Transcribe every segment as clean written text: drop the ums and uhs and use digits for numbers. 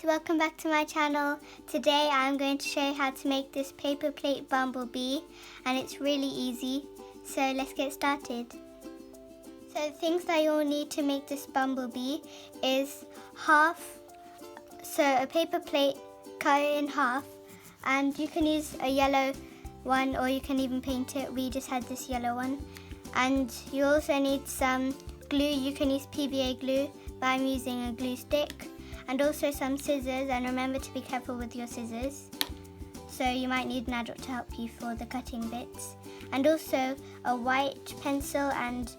welcome back to my channel. Today I'm going to show you how to make this paper plate bumblebee, and it's really easy. So let's get started. So the things that you'll need to make this bumblebee is a paper plate, cut it in half, and you can use a yellow one or you can even paint it. We just had this yellow one. And you also need some glue. You can use PVA glue, but I'm using a glue stick. And also some scissors, and remember to be careful with your scissors. So you might need an adult to help you for the cutting bits. And also a white pencil and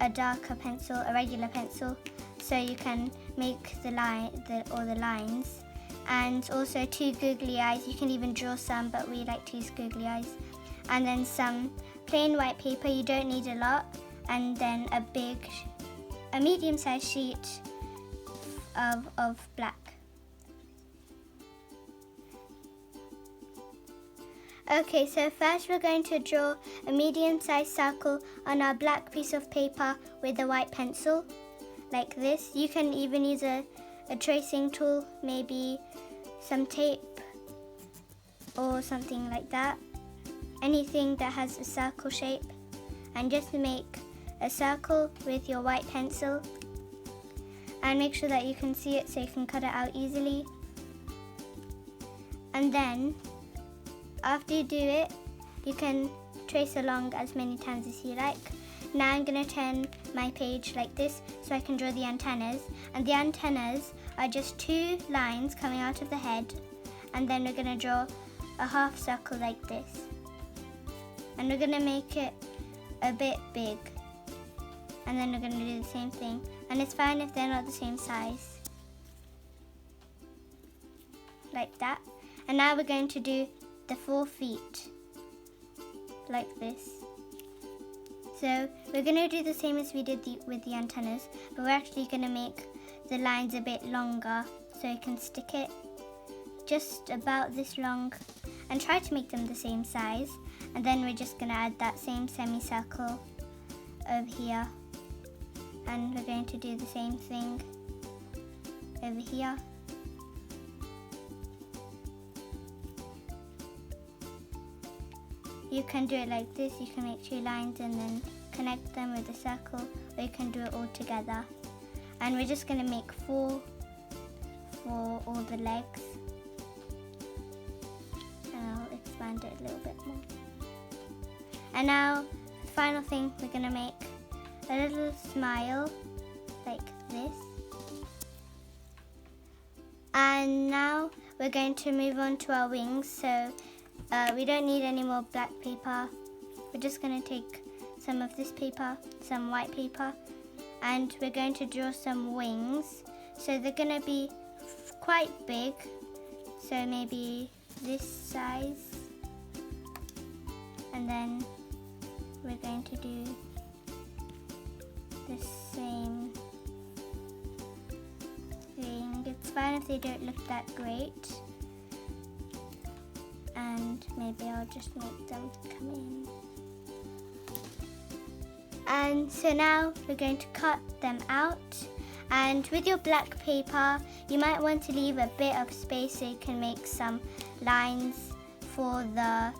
a darker pencil, a regular pencil, so you can make all the lines. And also 2 googly eyes. You can even draw some, but we like to use googly eyes. And then some plain white paper. You don't need a lot. And then a medium-sized sheet of black. Okay, so first we're going to draw a medium-sized circle on our black piece of paper with a white pencil, like this. You can even use a tracing tool, maybe some tape or something like that. Anything that has a circle shape. And just make a circle with your white pencil. And make sure that you can see it so you can cut it out easily. And then, after you do it, you can trace along as many times as you like. Now I'm going to turn my page like this so I can draw the antennas. And the antennas are just 2 lines coming out of the head. And then we're going to draw a half circle like this. And we're going to make it a bit big. And then we're going to do the same thing. And it's fine if they're not the same size. Like that. And now we're going to do the 4 feet. Like this. So we're going to do the same as we did with the antennas. But we're actually going to make the lines a bit longer so you can stick it. Just about this long. And try to make them the same size. And then we're just going to add that same semicircle over here. And we're going to do the same thing over here. You can do it like this. You can make 2 lines and then connect them with a circle, or you can do it all together. And we're just going to make 4 for all the legs. And I'll expand it a little bit more. And now, the final thing, we're going to make a little smile like this. And now we're going to move on to our wings. So we don't need any more black paper. We're just going to take some of this paper, some white paper, and we're going to draw some wings. So they're going to be quite big, so maybe this size. And then we're going to do the same thing. It's fine if they don't look that great. And maybe I'll just make them come in. And so now we're going to cut them out. And with your black paper, you might want to leave a bit of space so you can make some lines for the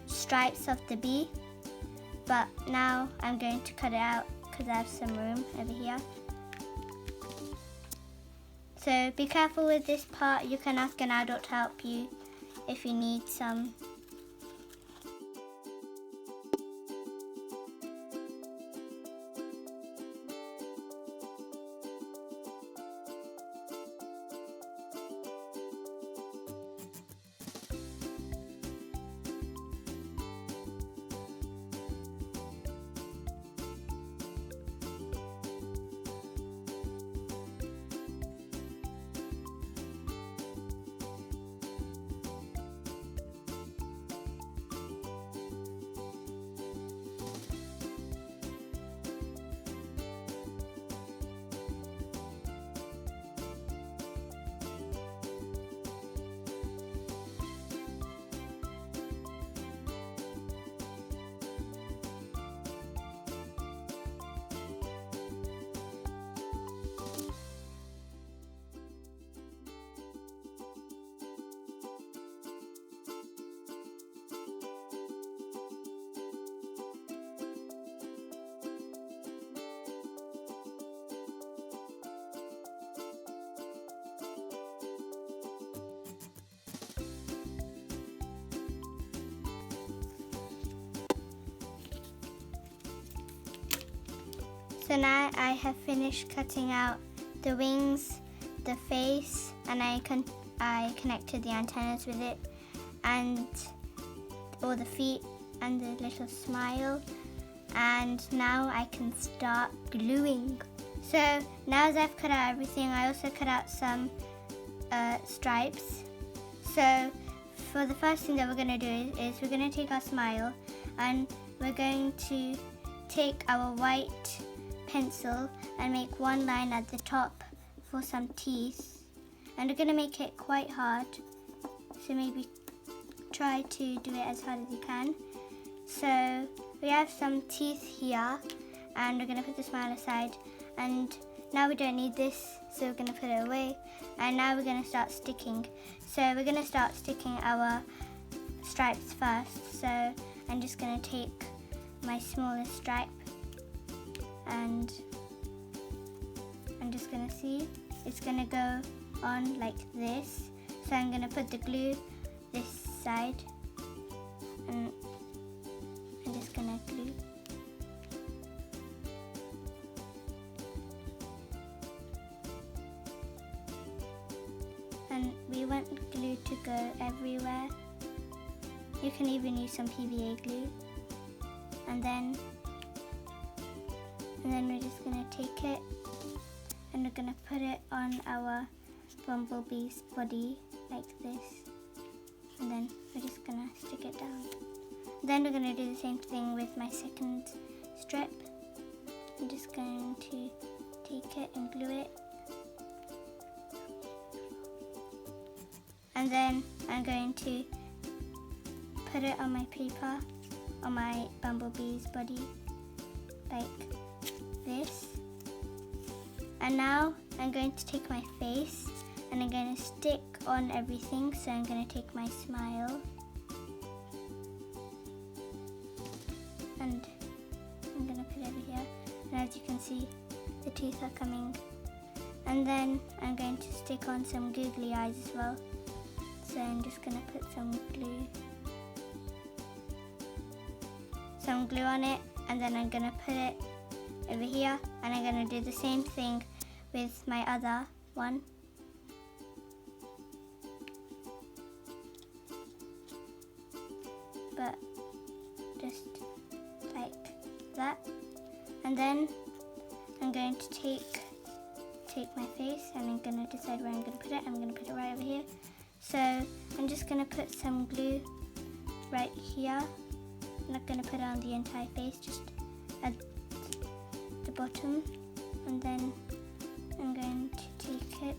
stripes of the bee. But now I'm going to cut it out because I have some room over here. So be careful with this part. You can ask an adult to help you if you need some. So now I have finished cutting out the wings, the face, and I connected the antennas with it, and all the feet and the little smile, and now I can start gluing. So now as I've cut out everything, I also cut out some stripes. So for the first thing that we're going to do is we're going to take our smile and we're going to take our white pencil and make one line at the top for some teeth, and we're going to make it quite hard, so maybe try to do it as hard as you can. So we have some teeth here, and we're going to put the smile aside, and now we don't need this, so we're going to put it away, and now we're going to start sticking. So we're going to start sticking our stripes first. So I'm just going to take my smallest stripe, and I'm just going to see it's going to go on like this. So I'm going to put the glue this side, and I'm just going to glue. And we want glue to go everywhere. You can even use some PVA glue. And then we're just going to take it and we're going to put it on our bumblebee's body like this. And then we're just going to stick it down. Then we're going to do the same thing with my second strip. I'm just going to take it and glue it. And then I'm going to put it on my paper, on my bumblebee's body, like this. And now I'm going to take my face and I'm going to stick on everything. So I'm going to take my smile and I'm going to put it over here. And as you can see, the teeth are coming. And then I'm going to stick on some googly eyes as well. So I'm just going to put some glue on it, and then I'm going to put it over here, and I'm going to do the same thing with my other one. But just like that. And then I'm going to take my face, and I'm going to decide where I'm going to put it. I'm going to put it right over here. So I'm just going to put some glue right here. I'm not going to put it on the entire face, just at the bottom. And then I'm going to take it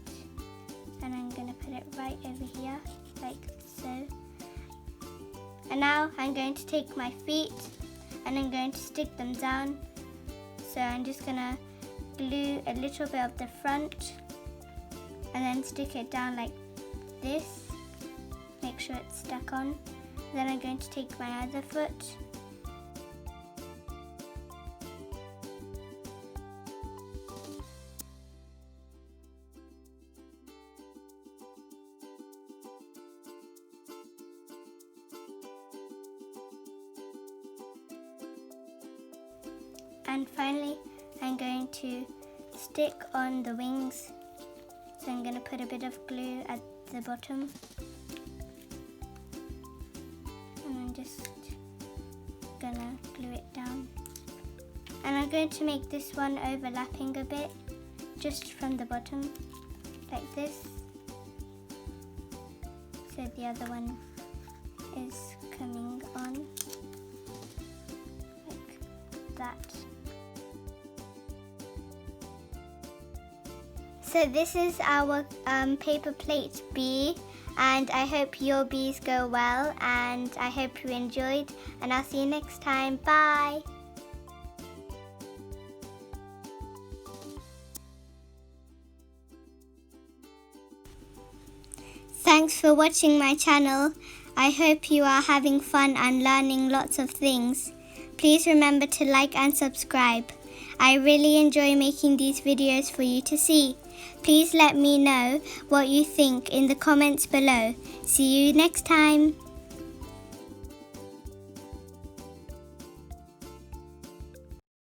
and I'm going to put it right over here, like so. And now I'm going to take my feet and I'm going to stick them down. So I'm just going to glue a little bit of the front and then stick it down like this. Make sure it's stuck on. Then I'm going to take my other foot and finally I'm going to stick on the wings. So I'm going to put a bit of glue at the bottom. Just gonna glue it down, and I'm going to make this one overlapping a bit just from the bottom like this, so the other one is coming on like that. So this is our paper plate bee, and I hope your bees go well, and I hope you enjoyed, and I'll see you next time. Bye! Thanks for watching my channel. I hope you are having fun and learning lots of things. Please remember to like and subscribe. I really enjoy making these videos for you to see. Please let me know what you think in the comments below. See you next time.